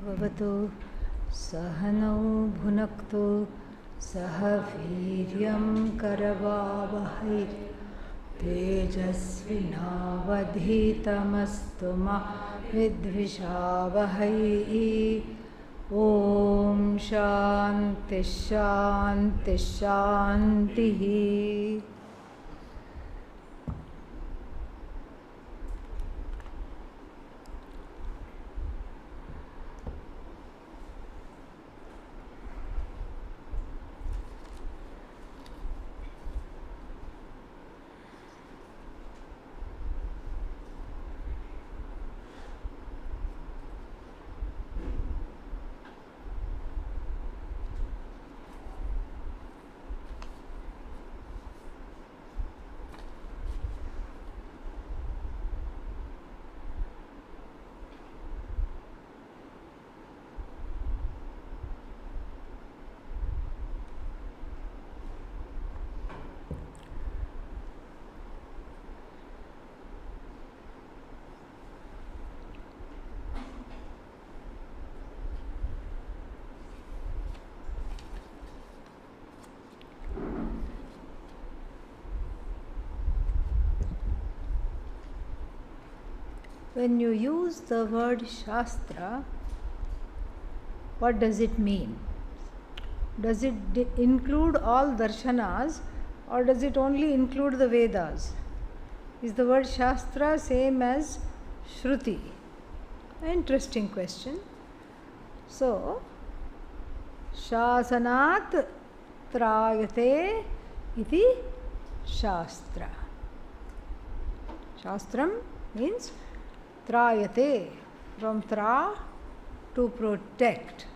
भवतु सहनौ भुनक्तु सह वीर्यं करवावहै तेजस्विनावधीतमस्तु मा विद्विषावहै। ॐ शान्ति शान्ति शान्तिः। When you use the word Shastra, what does it mean? Does it include all darshanas or does it only include the Vedas? Is the word Shastra same as Shruti? Interesting question. So, Shasanat Trayate iti Shastra. Shastram means Trayate, from tra to protect.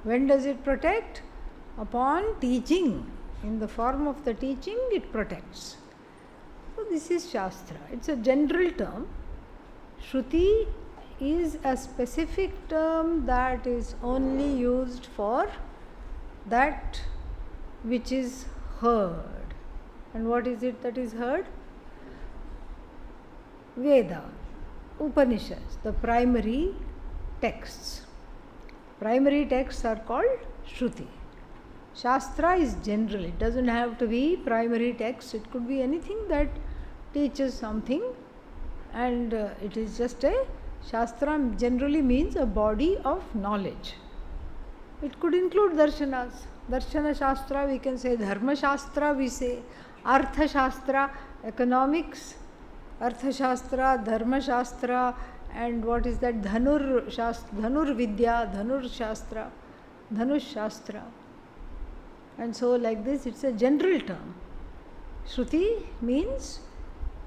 When does it protect? Upon teaching. In the form of the teaching, it protects. So this is Shastra. It's a general term. Shruti is a specific term that is only used for that which is heard. And what is it that is heard? Veda, Upanishads, the primary texts. Primary texts are called Shruti. Shastra is general. It doesn't have to be primary text. It could be anything that teaches something, and it is just a Shastra. Generally means a body of knowledge. It could include darshanas. Darshana Shastra, we can say Dharma Shastra, we say Artha Shastra, economics, Artha Shastra, Dharma Shastra, and what is that? Dhanur Shastra, Dhanur Vidya, Dhanur Shastra, Dhanush Shastra. And so, like this, it's a general term. Shruti means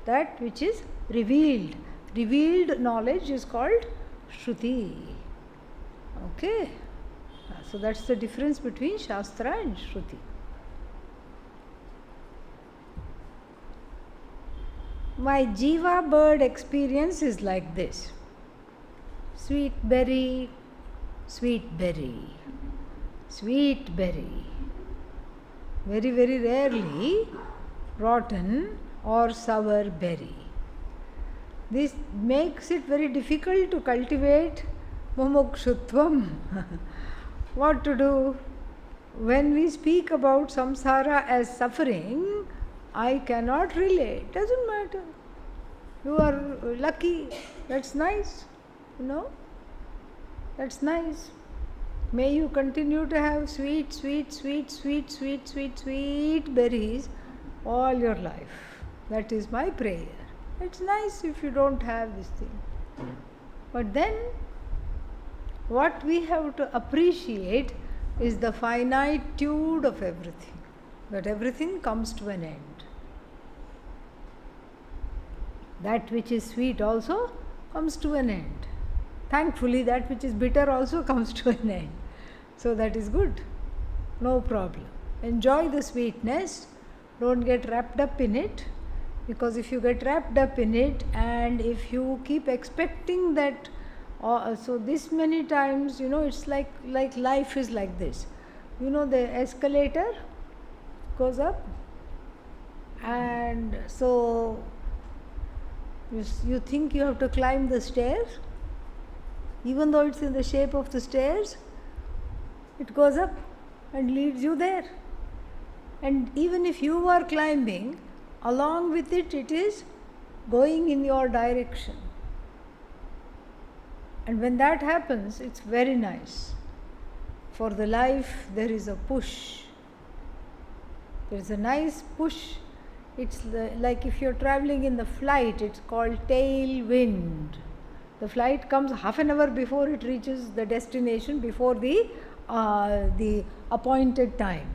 that which is revealed. Revealed knowledge is called Shruti. Okay? So, that's the difference between Shastra and Shruti. My Jiva bird experience is like this. Sweet berry, sweet berry, sweet berry. Very, very rarely rotten or sour berry. This makes it very difficult to cultivate mumukshutvam. What to do? When we speak about samsara as suffering, I cannot relate. Doesn't matter. You are lucky. That's nice. That's nice. May you continue to have sweet, sweet, sweet, sweet, sweet, sweet, sweet berries all your life. That is my prayer. It's nice if you don't have this thing. But then, what we have to appreciate is the finitude of everything. That everything comes to an end. That which is sweet also comes to an end. Thankfully, that which is bitter also comes to an end. So that is good. No problem. Enjoy the sweetness. Don't get wrapped up in it. Because if you get wrapped up in it and if you keep expecting that, so this many times, it's like life is like this. The escalator goes up, and so you think you have to climb the stairs, Even though it's in the shape of the stairs, it goes up and leads you there. And even if you are climbing, along with it, it is going in your direction. And when that happens, it's very nice. For the life, there is a push. There is a nice push. It's like if you're traveling in the flight, it's called tailwind. The flight comes half an hour before it reaches the destination, before the appointed time.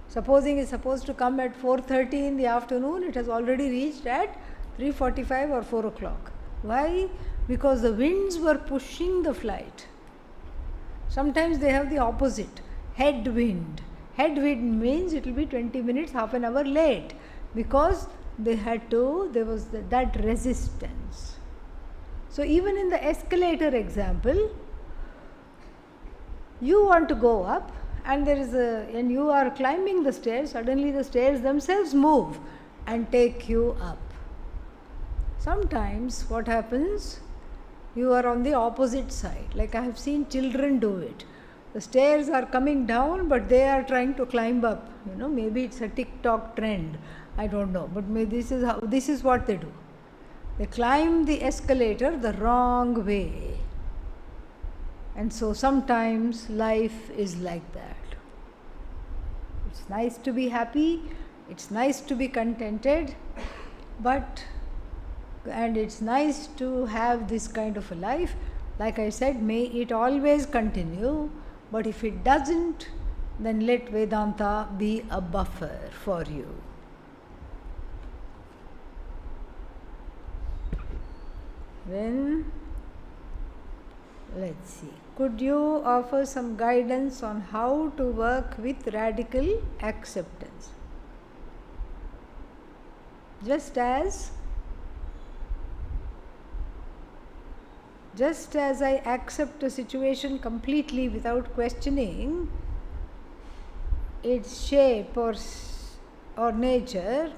Supposing it's supposed to come at 4:30 in the afternoon, it has already reached at 3:45 or 4 o'clock. Why? Because the winds were pushing the flight. Sometimes they have the opposite, headwind. Headwind means it will be 20 minutes, half an hour late, because there was that resistance. So even in the escalator example, you want to go up, and and you are climbing the stairs, suddenly the stairs themselves move and take you up. Sometimes what happens, you are on the opposite side. Like I have seen children do it. The stairs are coming down, but they are trying to climb up. Maybe it's a TikTok trend. I don't know. But this is what they do. They climb the escalator the wrong way. And so sometimes life is like that. It's nice to be happy. It's nice to be contented. And it's nice to have this kind of a life. Like I said, may it always continue. But if it doesn't, then let Vedanta be a buffer for you. Then, let's see. Could you offer some guidance on how to work with radical acceptance? Just as I accept a situation completely without questioning its shape or nature,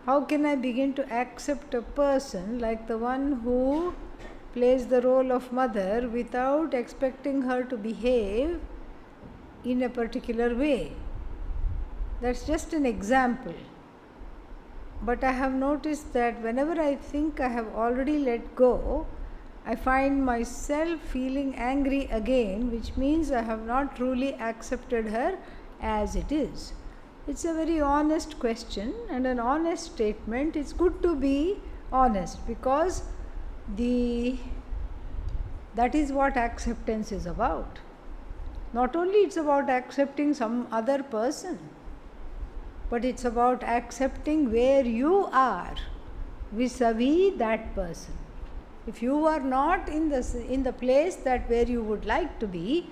how can I begin to accept a person like the one who plays the role of mother without expecting her to behave in a particular way? That's just an example. But I have noticed that whenever I think I have already let go, I find myself feeling angry again, which means I have not truly accepted her as it is. It's a very honest question and an honest statement. It's good to be honest, because that is what acceptance is about. Not only it's about accepting some other person, but it's about accepting where you are vis-a-vis that person. If you are not in the place that where you would like to be,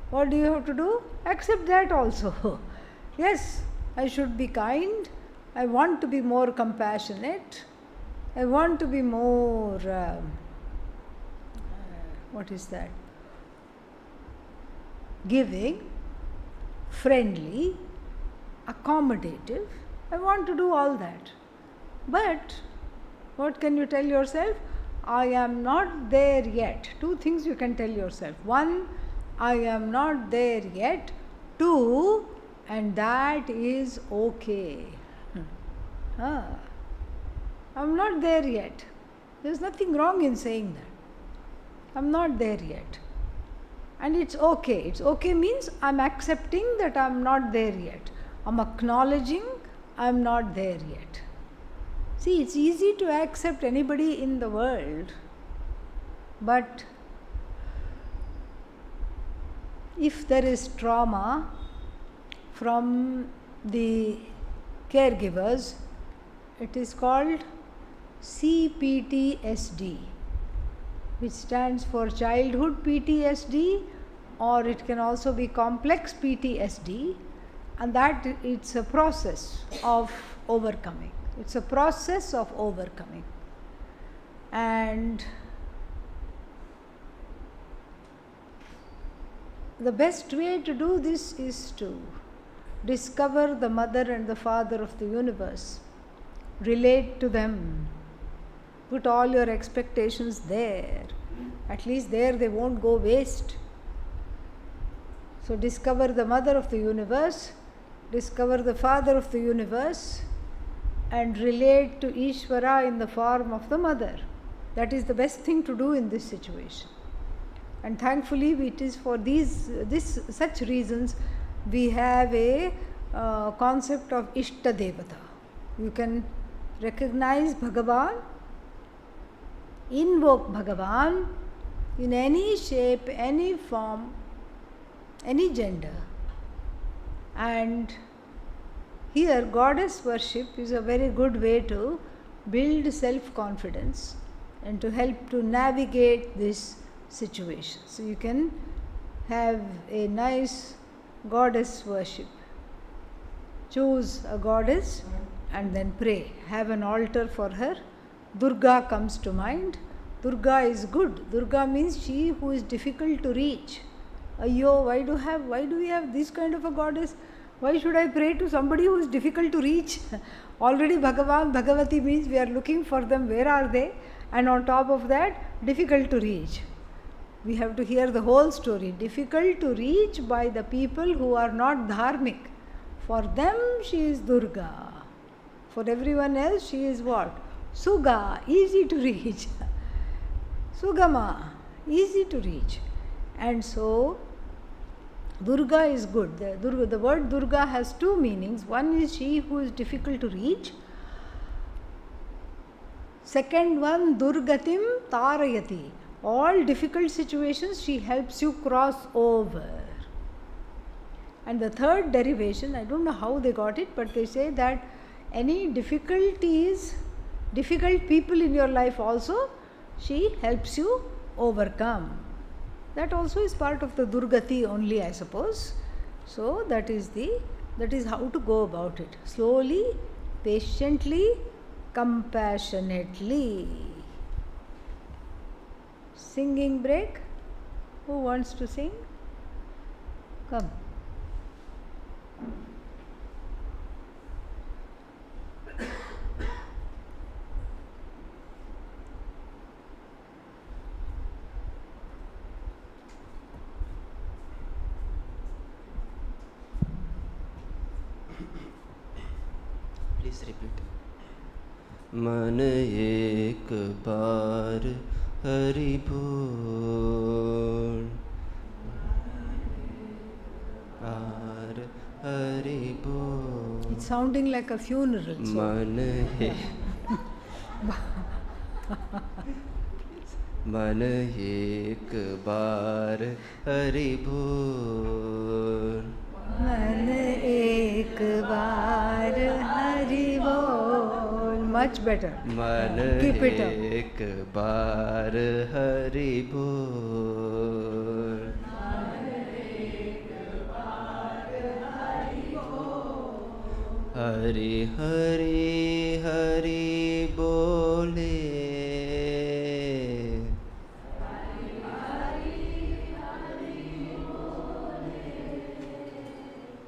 what do you have to do? Accept that also. Yes, I should be kind. I want to be more compassionate. I want to be more, giving, friendly, accommodative. I want to do all that. But what can you tell yourself? I am not there yet. Two things you can tell yourself. One, I am not there yet. Two, and that is okay. I'm not there yet. There's nothing wrong in saying that. I'm not there yet. And it's okay. It's okay means I'm accepting that I'm not there yet. I'm acknowledging I'm not there yet. See, it's easy to accept anybody in the world, but if there is trauma from the caregivers, it is called CPTSD, which stands for childhood PTSD, or it can also be complex PTSD, and that it's a process of overcoming. It's a process of overcoming. And the best way to do this is to discover the mother and the father of the universe. Relate to them. Put all your expectations there. At least there they won't go waste. So discover the mother of the universe, discover the father of the universe, and relate to Ishvara in the form of the mother. That is the best thing to do in this situation. And thankfully, it is for such reasons we have a concept of Ishta Devata. You can recognize Bhagavan, invoke Bhagavan in any shape, any form, any gender. And here, goddess worship is a very good way to build self-confidence and to help to navigate this situation. So you can have a nice goddess worship. Choose a goddess and then pray. Have an altar for her. Durga comes to mind. Durga is good. Durga means she who is difficult to reach. Ayyo, why do we have this kind of a goddess? Why should I pray to somebody who is difficult to reach? Already Bhagavan, Bhagavati means we are looking for them. Where are they? And on top of that, difficult to reach. We have to hear the whole story. Difficult to reach by the people who are not dharmic. For them, she is Durga. For everyone else, she is what? Suga, easy to reach. Sugama, easy to reach. And so, Durga is good. The word Durga has two meanings. One is she who is difficult to reach. Second one, Durgatim Tarayati. All difficult situations she helps you cross over. And the third derivation, I don't know how they got it, but they say that any difficulties, difficult people in your life also, she helps you overcome. That also is part of the Durgati only, I suppose. So that is how to go about it. Slowly, patiently, compassionately. Singing break. Who wants to sing? Come. Please repeat. मन एक बार हरि बोल, बार हरि बोल. It's sounding like a funeral. So. मन एक बार हरि बोल, मन एक बार हरि बोल. Much better. मन Keep it up. एक बार हरि बोल, हरि हरि हरि बोले,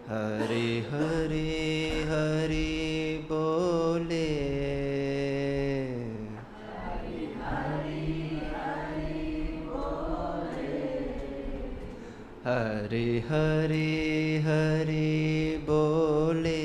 हरि हरि हरि बोले, हरि हरि हरि बोले,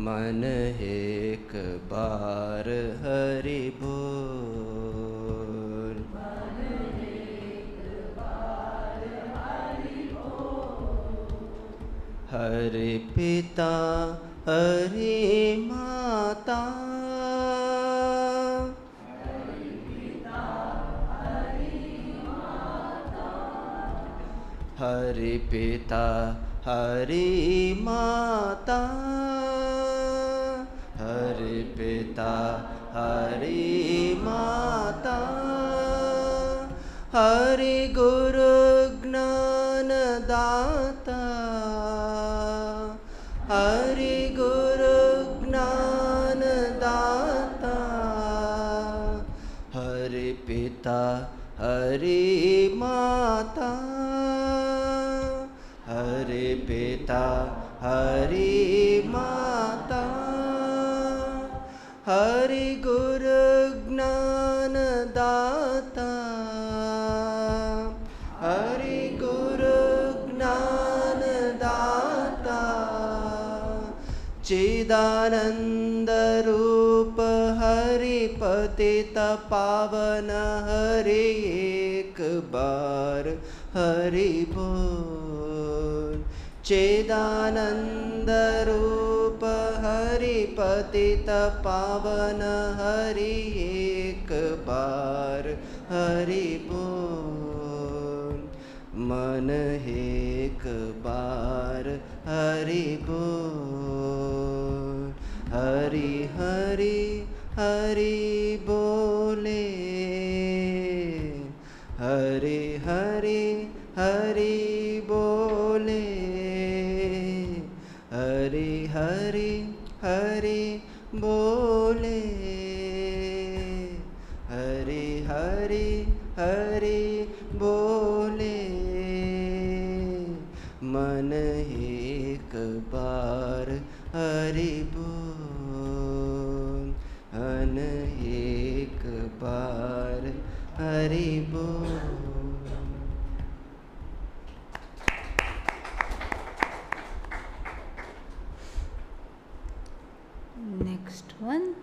मन एक बार हरि बोल, हरि पिता हरि माता, हरि पिता हरि माता, हरि पिता हरि माता, हरि गुरु ज्ञान दाता, हरि गुरु ज्ञान दाता, हरि पिता हरि माता, हरि पिता Hari Mata, Hari Guru Gnana Data, Hari Guru Gnana Data, Chidananda Rupa Hari Patita Pavana Hari Ek Bar Hari Bol. Chidananda Rupa Hari Patita Pavana Hari Ek Bar Hari Bol. Man ek bar Hari Bol. Hari Hari Hari Bole. Hari Hari Hari Bole. Hari Hari Hari Bole. Hari Hari Hari Bole. Man ek bar Hari Bol. Man ek bar Hari Bol. Next one.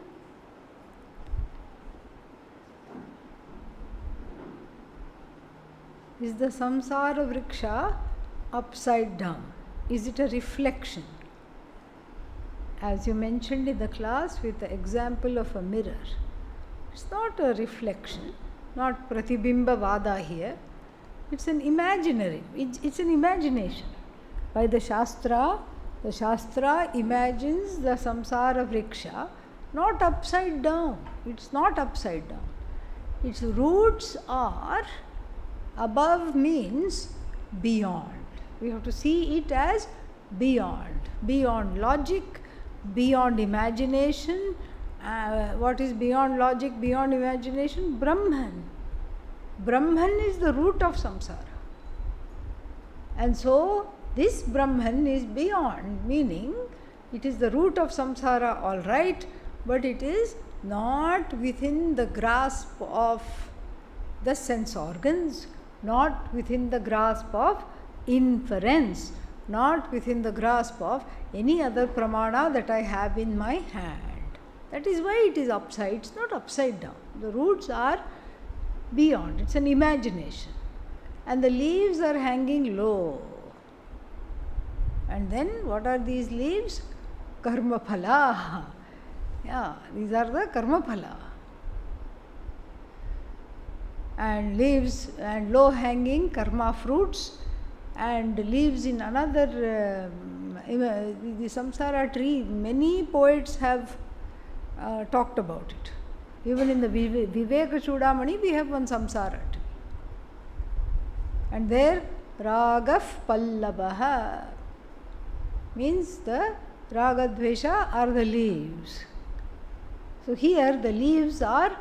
Is the samsara vriksha upside down? Is it a reflection? As you mentioned in the class with the example of a mirror, it's not a reflection, not pratibimba vada here. It's an imaginary, it's an imagination. By the Shastra imagines the samsara vriksha not upside down. It's not upside down. Its roots are above, means beyond. We have to see it as beyond logic, beyond imagination. What is beyond logic, beyond imagination? Brahman. Brahman is the root of samsara. And so this Brahman is beyond, meaning it is the root of samsara, all right, but it is not within the grasp of the sense organs, not within the grasp of inference, not within the grasp of any other pramana that I have in my hand. That is why it is upside, it's not upside down. The roots are beyond, it's an imagination. And the leaves are hanging low. And then what are these leaves? Karma phala. Yeah, these are the karma phala. And leaves and low hanging karma fruits, and leaves in another the samsara tree. Many poets have talked about it. Even in the Viveka Chudamani we have one samsara tree. And there Ragaf Pallavaha means the Raga Dvesha are the leaves. So here the leaves are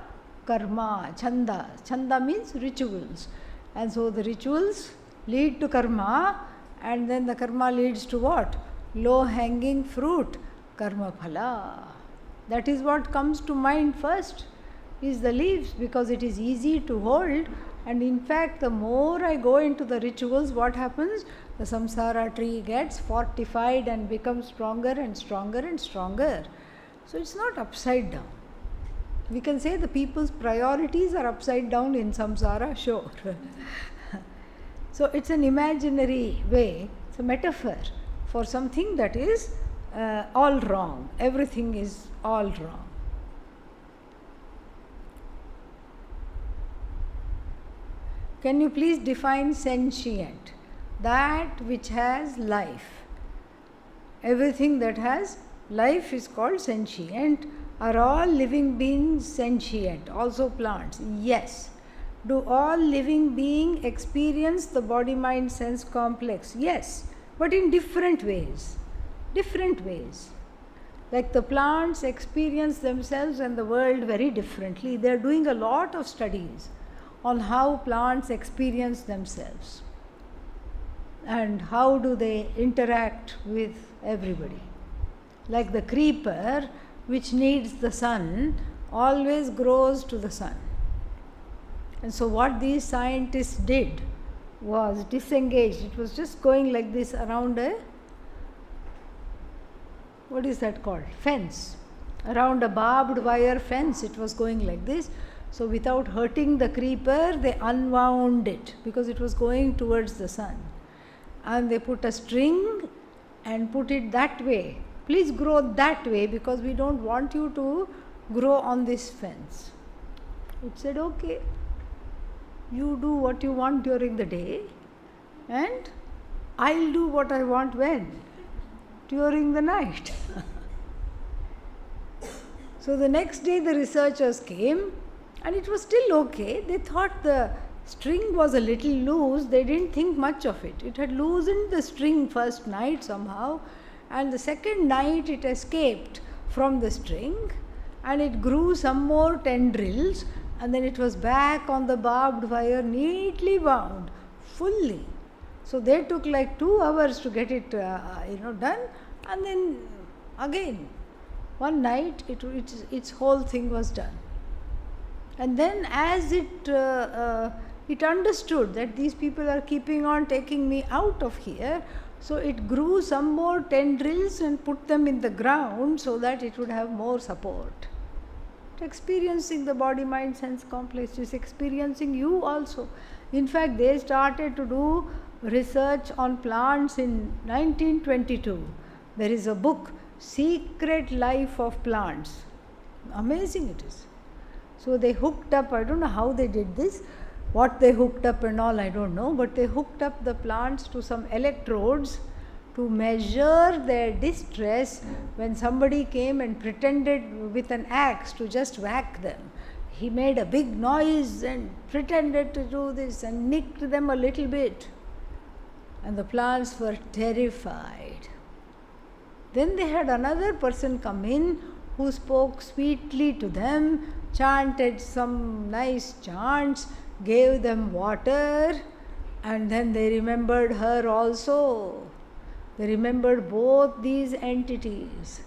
karma, chanda. Chanda means rituals. And so the rituals lead to karma, and then the karma leads to what? Low hanging fruit, karma phala. That is what comes to mind first, is the leaves, because it is easy to hold. And in fact, the more I go into the rituals, what happens? The samsara tree gets fortified and becomes stronger and stronger and stronger. So it's not upside down. We can say the people's priorities are upside down in samsara, sure. So it's an imaginary way, it's a metaphor for something that is all wrong. Everything is all wrong. Can you please define sentient? That which has life. Everything that has life is called sentient. Are all living beings sentient? Also plants? Yes. Do all living beings experience the body-mind sense complex? Yes, but in different ways. Different ways. Like the plants experience themselves and the world very differently. They are doing a lot of studies on how plants experience themselves. and how do they interact with everybody. Like the creeper, which needs the sun, always grows to the sun. And so what these scientists did was disengaged. It was just going like this around a, what is that called? Fence. Around a barbed wire fence, it was going like this. So without hurting the creeper, they unwound it because it was going towards the sun. And they put a string and put it that way. Please grow that way because we don't want you to grow on this fence. It said, okay, you do what you want during the day and I'll do what I want when? During the night. So the next day the researchers came and it was still okay. They thought the string was a little loose. They didn't think much of it. It had loosened the string first night somehow, and the second night it escaped from the string and it grew some more tendrils, and then it was back on the barbed wire, neatly wound, fully. So they took like 2 hours to get it done, and then again one night its whole thing was done. And then as it understood that these people are keeping on taking me out of here, so it grew some more tendrils and put them in the ground so that it would have more support. Experiencing the body, mind, sense complex is experiencing you also. In fact, they started to do research on plants in 1922. There is a book, Secret Life of Plants. Amazing it is. So they hooked up, I don't know how they did this, what they hooked up and all, I don't know, but they hooked up the plants to some electrodes to measure their distress when somebody came and pretended with an axe to just whack them. He made a big noise and pretended to do this and nicked them a little bit. And the plants were terrified. Then they had another person come in who spoke sweetly to them, chanted some nice chants, gave them water, and then they remembered her also. They remembered both these entities.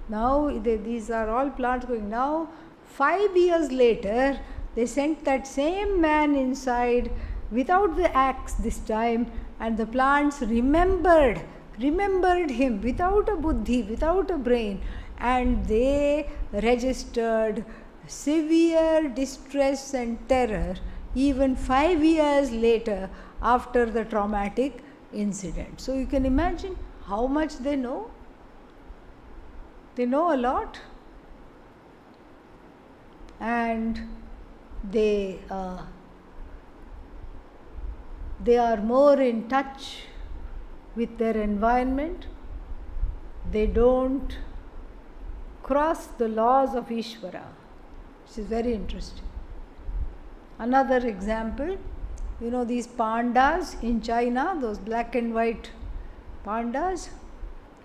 Now these are all plants going. Now 5 years later, they sent that same man inside without the axe this time, and the plants remembered him without a buddhi, without a brain, and they registered severe distress and terror even 5 years later after the traumatic incident. So you can imagine how much they know. They know a lot, and they are more in touch with their environment. They don't cross the laws of Ishvara, which is very interesting. Another example, these pandas in China, those black and white pandas.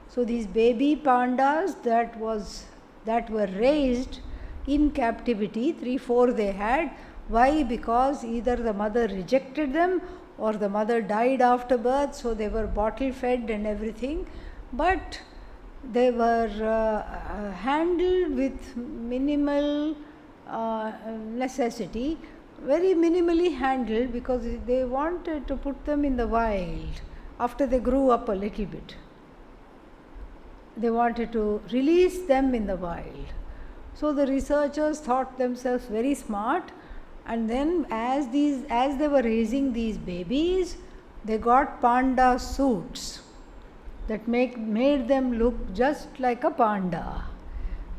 So these baby pandas that were raised in captivity, 3-4 they had. Why? Because either the mother rejected them or the mother died after birth, so they were bottle fed and everything. But they were handled with minimal necessity, very minimally handled, because they wanted to put them in the wild after they grew up a little bit. They wanted to release them in the wild. So the researchers thought themselves very smart, and then as they were raising these babies, they got panda suits that made them look just like a panda,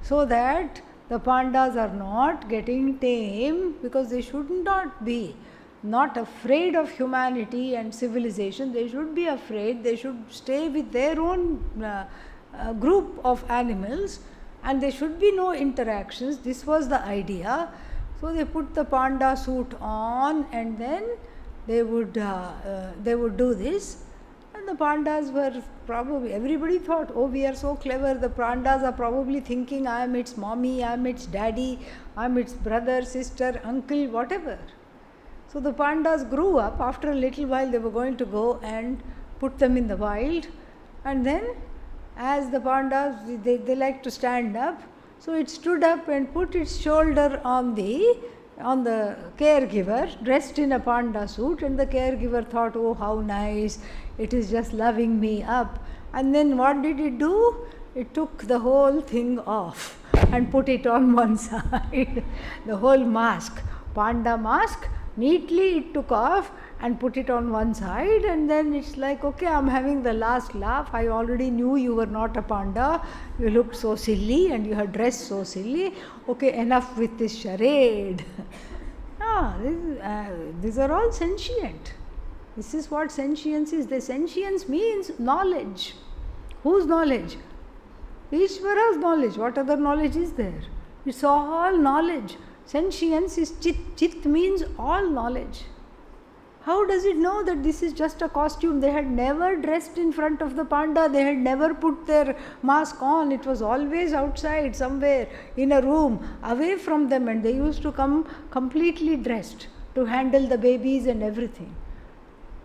so that the pandas are not getting tame, because they should not be not afraid of humanity and civilization. They should be afraid. They should stay with their own group of animals, and there should be no interactions. This was the idea. So they put the panda suit on, and then they would do this. And the pandas were probably, everybody thought, oh, we are so clever. The pandas are probably thinking, I am its mommy, I am its daddy, I am its brother, sister, uncle, whatever. So the pandas grew up. After a little while, they were going to go and put them in the wild, and then as the pandas, they like to stand up, so it stood up and put its shoulder on the caregiver, dressed in a panda suit, and the caregiver thought, oh, how nice, it is just loving me up. And then what did it do? It took the whole thing off and put it on one side. The whole mask, panda mask, neatly it took off and put it on one side, and then it's like, okay, I'm having the last laugh. I already knew you were not a panda. You looked so silly and you had dressed so silly. Okay, enough with this charade. These are all sentient. This is what sentience is. The sentience means knowledge. Whose knowledge? Ishvara's knowledge. What other knowledge is there? It's all knowledge. Sentience is chit. Chit means all knowledge. How does it know that this is just a costume? They had never dressed in front of the panda. They had never put their mask on. It was always outside, somewhere, in a room, away from them, and they used to come completely dressed to handle the babies and everything.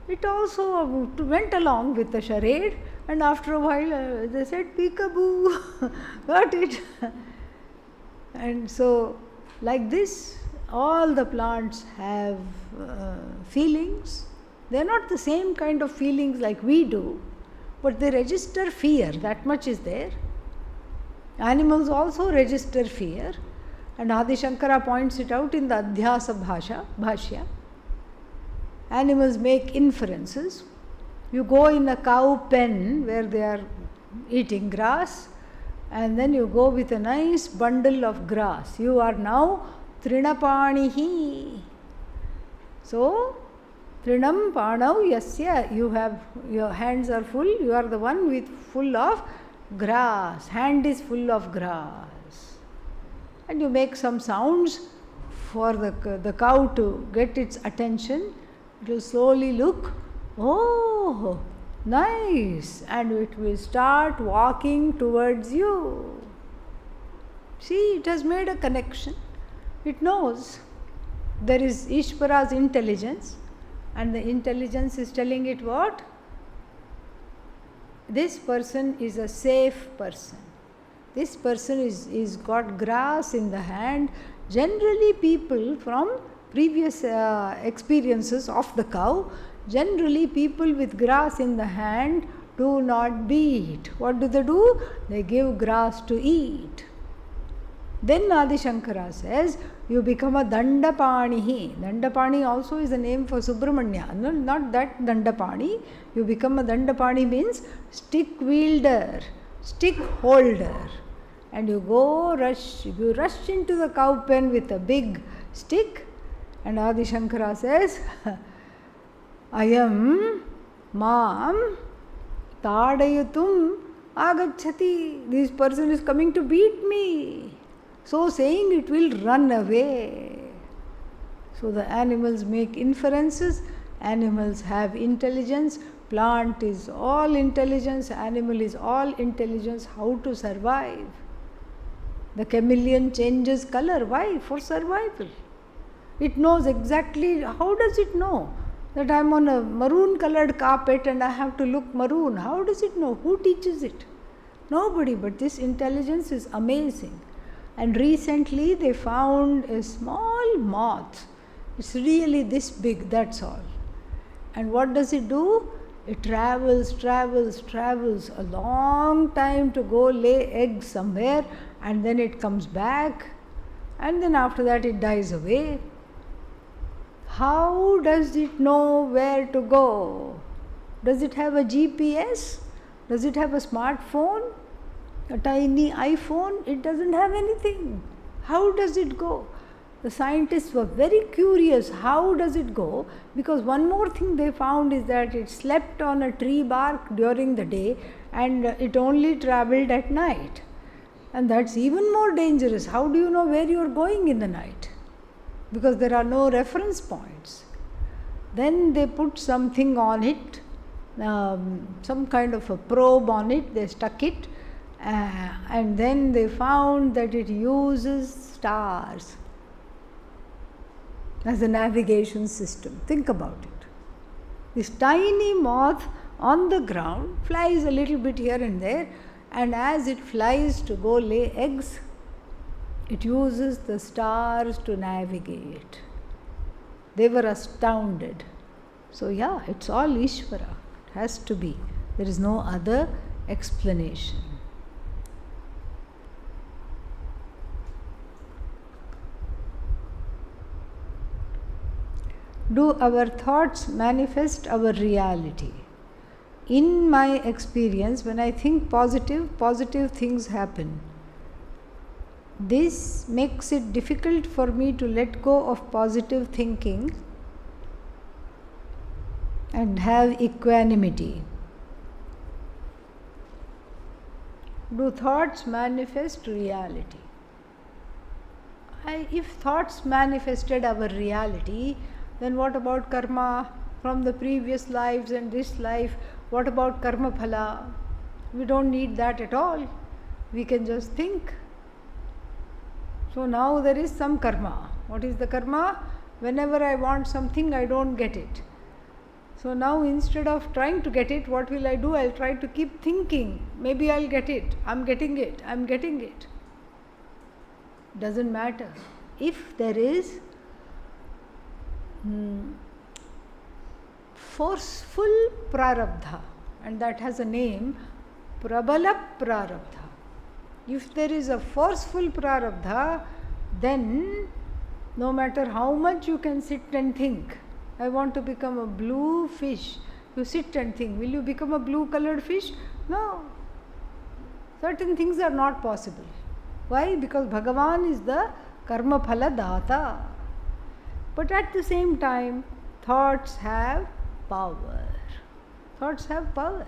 It also went along with the charade, and after a while they said, peekaboo, got it. And so, like this, all the plants have feelings. They are not the same kind of feelings like we do, but they register fear, that much is there. Animals also register fear, and Adi Shankara points it out in the Adhyasa Bhashya. Animals make inferences. You go in a cow pen where they are eating grass, and then you go with a nice bundle of grass. You are now Trinapanihi. So, Trinam Panav Yasya, your hands are full, you are the one with full of grass. Hand is full of grass. And you make some sounds for the cow to get its attention. It will slowly look, oh, nice, and it will start walking towards you. See, it has made a connection. It knows there is Ishvara's intelligence, and the intelligence is telling it what? This person is a safe person. This person is got grass in the hand. Generally, people from previous experiences of the cow, generally people with grass in the hand do not beat. What do? They give grass to eat. Then Adi Shankara says, you become a Dandapanihi. Dandapani also is a name for Subramanya. No, not that Dandapani. You become a Dandapani means stick wielder, stick holder. And you rush into the cow pen with a big stick. And Adi Shankara says, Ayam Maam Tadayatum Agachati. This person is coming to beat me. So saying, it will run away. So the animals make inferences. Animals have intelligence. Plant is all intelligence. Animal is all intelligence. How to survive? The chameleon changes color. Why? For survival. It knows exactly. How does it know that I am on a maroon colored carpet and I have to look maroon? How does it know? Who teaches it? Nobody. But this intelligence is amazing. And recently they found a small moth. It's really this big, that's all. And what does it do? It travels a long time to go lay eggs somewhere, and then it comes back, and then after that it dies away. How does it know where to go? Does it have a GPS? Does it have a smartphone? A tiny iPhone? It doesn't have anything. How does it go? The scientists were very curious. How does it go? Because one more thing they found is that it slept on a tree bark during the day and it only traveled at night. And that's even more dangerous. How do you know where you are going in the night? Because there are no reference points. Then they put something on it, some kind of a probe on it, they stuck it, and then they found that it uses stars as a navigation system. Think about it. This tiny moth on the ground, flies a little bit here and there, and as it flies to go lay eggs, it uses the stars to navigate. They were astounded. So yeah, it's all Ishvara. It has to be. There is no other explanation. Do our thoughts manifest our reality? In my experience, when I think positive things happen. This makes it difficult for me to let go of positive thinking and have equanimity. Do thoughts manifest reality? If thoughts manifested our reality, then what about karma from the previous lives and this life? What about karma phala? We don't need that at all. We can just think. So now there is some karma. What is the karma? Whenever I want something, I don't get it. So now instead of trying to get it, what will I do? I'll try to keep thinking. Maybe I'll get it. I'm getting it. I'm getting it. Doesn't matter. If there is forceful prarabdha, and that has a name, prabala prarabdha. If there is a forceful prarabdha, then no matter how much you can sit and think, I want to become a blue fish. You sit and think, will you become a blue colored fish? No. Certain things are not possible. Why? Because Bhagavan is the karma phala data. But at the same time, thoughts have power. Thoughts have power.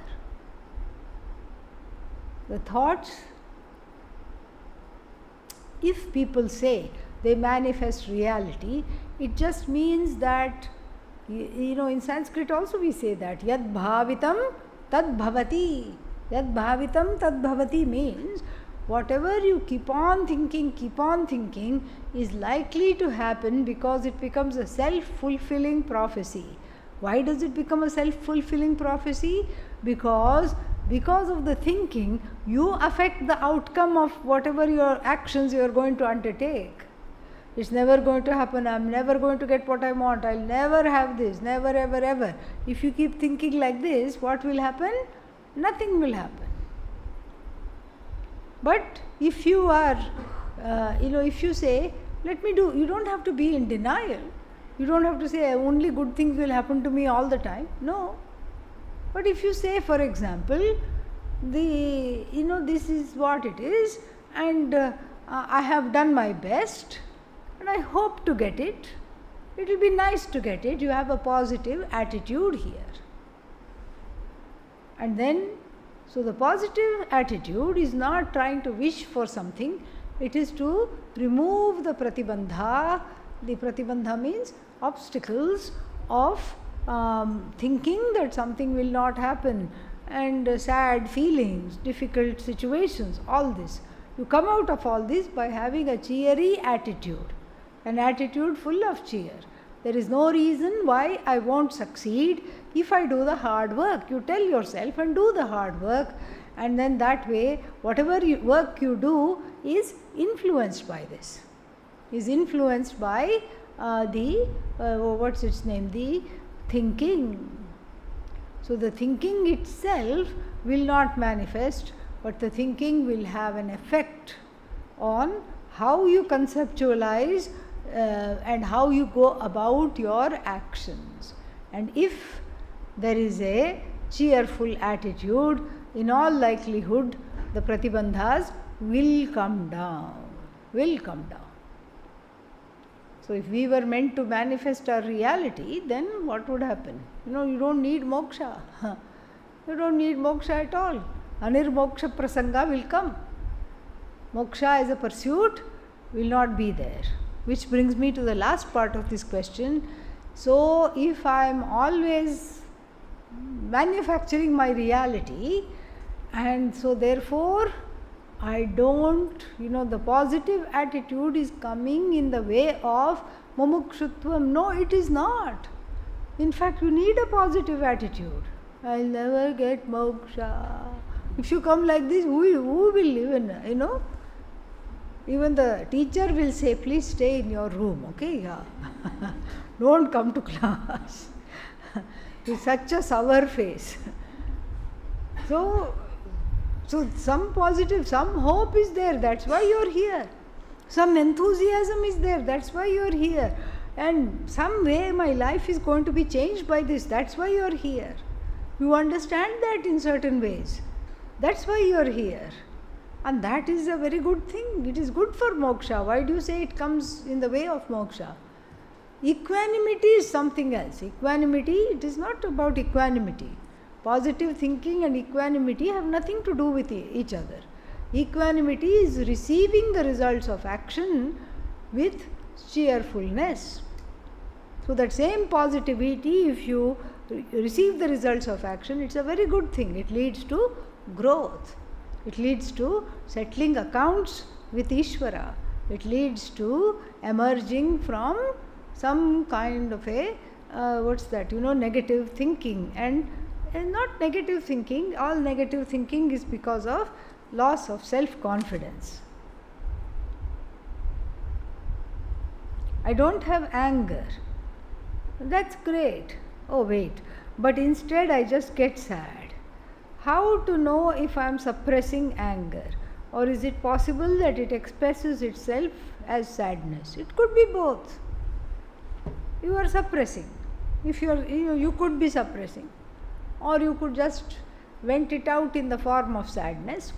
The thoughts, if people say they manifest reality, it just means that, in Sanskrit also we say that yad bhavitam tad bhavati. Yad bhavitam tad bhavati means whatever you keep on thinking is likely to happen because it becomes a self-fulfilling prophecy. Why does it become a self-fulfilling prophecy? Because of the thinking, you affect the outcome of whatever your actions you are going to undertake. It's never going to happen. I'm never going to get what I want. I'll never have this. Never, ever, ever. If you keep thinking like this, what will happen? Nothing will happen. But if you are, if you say, let me do, you don't have to be in denial. You don't have to say only good things will happen to me all the time. No. But if you say, for example, this is what it is, and I have done my best, and I hope to get it. It will be nice to get it. You have a positive attitude here. And then, so the positive attitude is not trying to wish for something, it is to remove the pratibandha. The pratibandha means obstacles of thinking that something will not happen, and sad feelings, difficult situations, all this. You come out of all this by having a cheery attitude, an attitude full of cheer. There is no reason why I won't succeed if I do the hard work. You tell yourself and do the hard work, and then that way whatever work you do is influenced by this, is influenced by the thinking. So the thinking itself will not manifest, but the thinking will have an effect on how you conceptualize and how you go about your actions. And if there is a cheerful attitude, in all likelihood the pratibandhas will come down. So if we were meant to manifest our reality, then what would happen? You don't need moksha. You don't need moksha at all. Anirmoksha prasanga will come. Moksha as a pursuit will not be there. Which brings me to the last part of this question. So if I am always manufacturing my reality, and so therefore I don't, the positive attitude is coming in the way of mumukshutvam. No, it is not. In fact, you need a positive attitude. I'll never get moksha. If you come like this, who will live in, even the teacher will say, please stay in your room, okay? Yeah. Don't come to class. With such a sour face. So some positive, some hope is there, that's why you're here. Some enthusiasm is there, that's why you're here. And some way my life is going to be changed by this, that's why you're here. You understand that in certain ways. That's why you're here. And that is a very good thing. It is good for moksha. Why do you say it comes in the way of moksha? Equanimity is something else. Equanimity, it is not about equanimity. Positive thinking and equanimity have nothing to do with each other. Equanimity is receiving the results of action with cheerfulness. So that same positivity, if you receive the results of action, it's a very good thing. It leads to growth. It leads to settling accounts with Ishvara. It leads to emerging from some kind of a, negative thinking. And not negative thinking, all negative thinking is because of loss of self-confidence. I don't have anger. That's great. Oh, wait. But instead I just get sad. How to know if I am suppressing anger? Or is it possible that it expresses itself as sadness? It could be both. You are suppressing. If you could be suppressing. Or you could just vent it out in the form of sadness.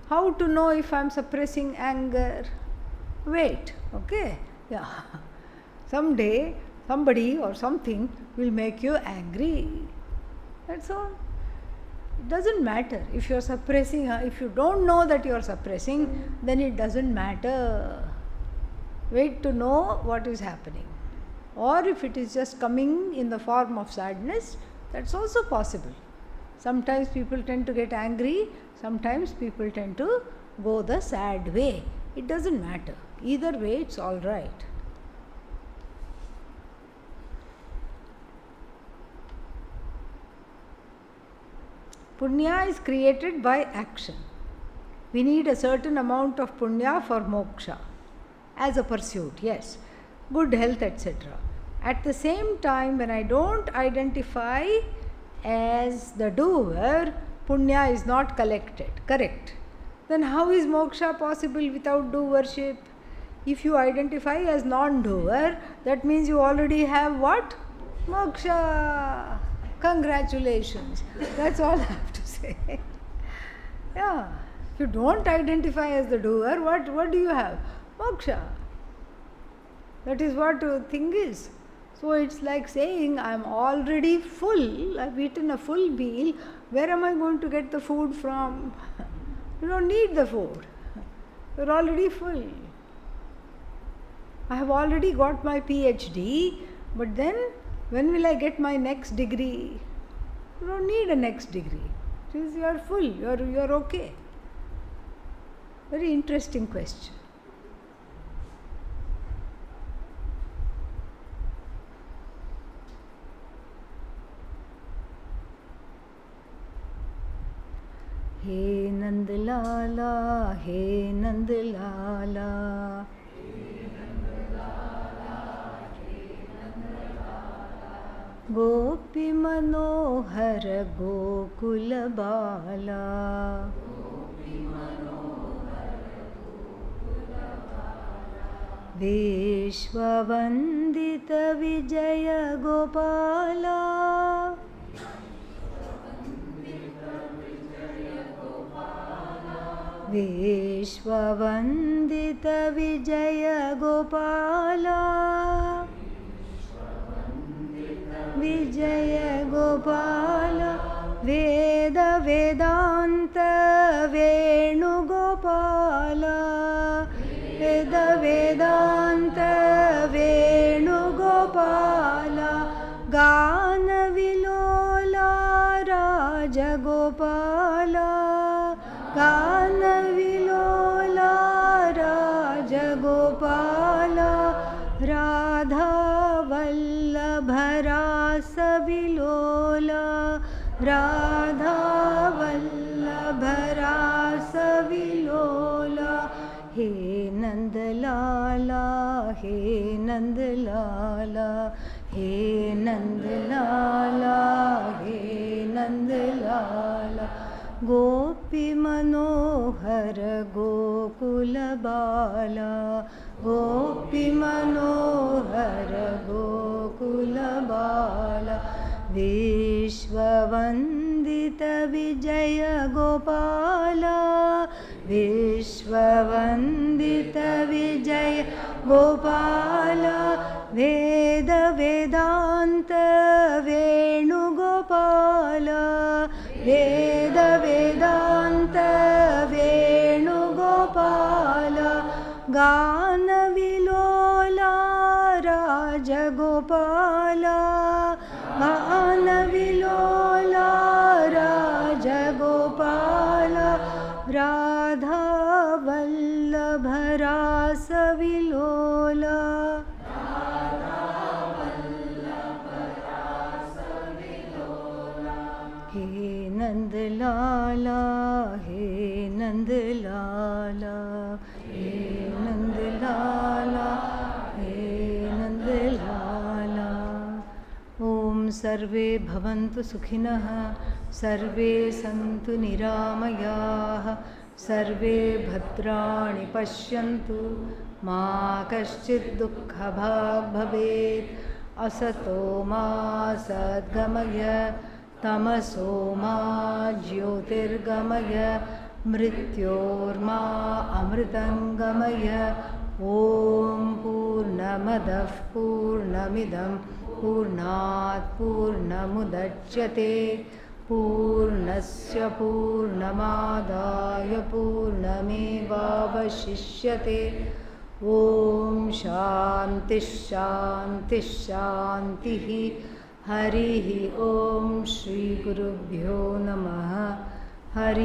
How to know if I am suppressing anger? Wait, okay? Yeah. Someday, somebody or something will make you angry. That's all. It doesn't matter. If you are suppressing, if you don't know that you are suppressing, then it doesn't matter. Wait to know what is happening. Or if it is just coming in the form of sadness, that's also possible. Sometimes people tend to get angry, sometimes people tend to go the sad way. It doesn't matter. Either way, it's all right. Punya is created by action. We need a certain amount of punya for moksha as a pursuit, yes. Good health, etc. At the same time, when I don't identify as the doer, punya is not collected, correct? Then how is moksha possible without doership? If you identify as non-doer, that means you already have what? Moksha. Congratulations. That's all I have to say. Yeah. If you don't identify as the doer, what do you have? Moksha. That is what the thing is. So it's like saying, I am already full, I've eaten a full meal, where am I going to get the food from? You don't need the food. You're already full. I have already got my PhD, but then when will I get my next degree? You don't need a next degree. You are full, you are okay. Very interesting question. He Nand Lala, He Nand Lala. Gopi Manohar Gokula Bala. Vishwavandita Vijaya Gopala. Vishwavandita Vijaya Gopala. Vijaya Gopala. Veda Vedanta Venu Gopala. Veda Vedanta Venu Gopala. Gana Vilola Raja Gopala. Gana Vilola Raja Gopala. Radha Vallabha रासविलोला Radhavallabh रासविलोला हे नंदलाला हे नंदलाला हे नंदलाला हे नंदलाला गोपी मनोहर गोकुल बाला गोपी मनोहर गोकुल बाला विश्ववंदित विजय गोपाला विश्ववंदित विजय गोपाला वेद वेदांत वेणुगोपाला वेद वेदांत वेणुगोपाला गान विलोला राजगोपाला गान विलोला राजगोपाला राधा वल्लभ रासविलोला हे नंदलाला हे नंदलाला हे नंदलाला हे नंदलाला ॐ सर्वे भवन्तु सुखिनः सर्वे सन्तु निरामयाः सर्वे भद्राणि पश्यन्तु मा कश्चित् दुःखभाग् भवेत् असतो मा सद्गमय तमसो मा ज्योतिर्गमय मृत्योर्मा अमृतंगमय ॐ पूर्णमदः पूर्णमिदं पूर्णात् पूर्णमुदच्यते पूर्णस्य पूर्णमादाय पूर्णमेवावशिष्यते ॐ शान्तिः शान्तिः शान्तिः हरिः ॐ श्री गुरुभ्यो नमः हरि